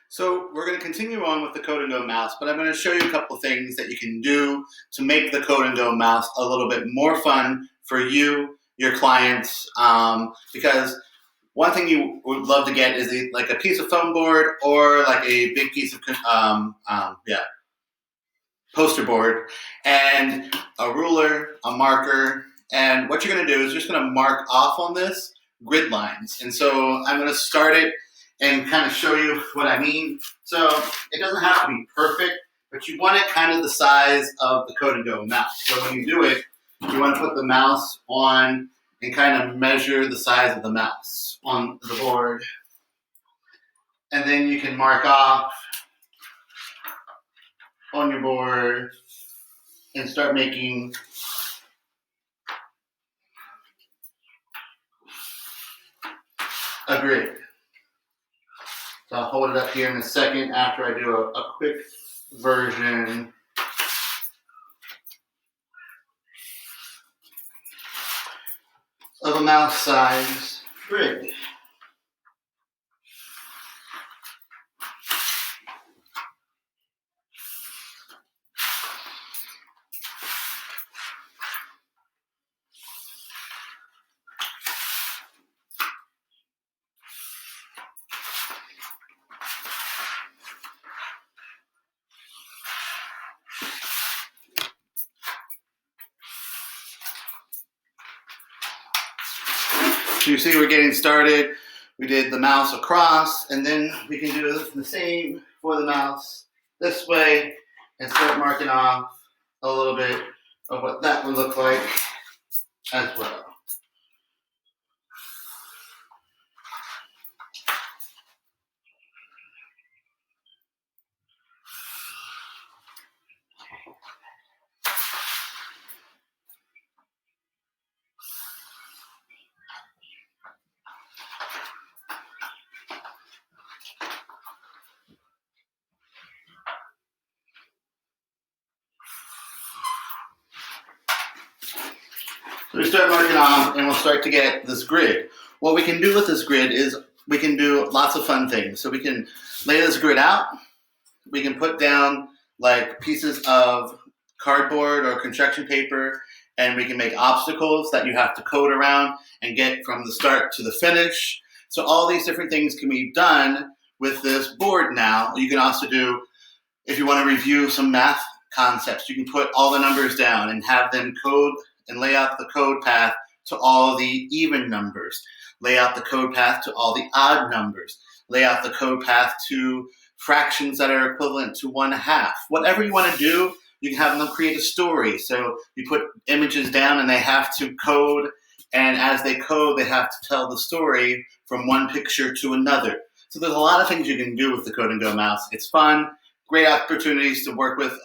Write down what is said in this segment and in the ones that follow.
So we're going to continue on with the Code and Go mouse, but I'm going to show you a couple of things that you can do to make the Code and Go mouse a little bit more fun for you, your clients, because one thing you would love to get is like a piece of foam board or like a big piece of poster board and a ruler, a marker, and what you're going to do is you're just going to mark off on this grid lines. And so I'm going to start it and kind of show you what I mean. So it doesn't have to be perfect, but you want it kind of the size of the Code and Go mouse. So when you do it, you want to put the mouse on and kind of measure the size of the mouse on the board. And then you can mark off on your board and start making a grid. So I'll hold it up here in a second after I do a quick version of a mouse size grid. So you see we're getting started. We did the mouse across, and then we can do the same for the mouse this way and start marking off a little bit of what that would look like as well. So we start marking off and we'll start to get this grid. What we can do with this grid is we can do lots of fun things. So we can lay this grid out. We can put down like pieces of cardboard or construction paper, and we can make obstacles that you have to code around and get from the start to the finish. So all these different things can be done with this board now. You can also do, if you want to review some math concepts, you can put all the numbers down and have them code and lay out the code path to all the even numbers, lay out the code path to all the odd numbers, lay out the code path to fractions that are equivalent to 1/2. Whatever you want to do, you can have them create a story. So you put images down and they have to code, and as they code, they have to tell the story from one picture to another. So there's a lot of things you can do with the Code and Go mouse. It's fun, great opportunities to work with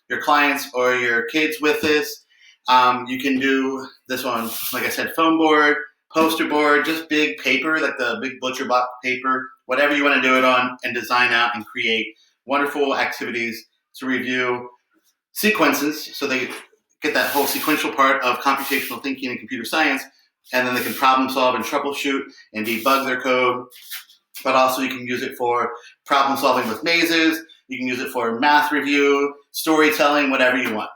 your clients or your kids with this. You can do this one, like I said, foam board, poster board, just big paper, like the big butcher block paper, whatever you want to do it on, and design out and create wonderful activities to review sequences so they get that whole sequential part of computational thinking and computer science, and then they can problem solve and troubleshoot and debug their code. But also you can use it for problem solving with mazes, you can use it for math review, storytelling, whatever you want.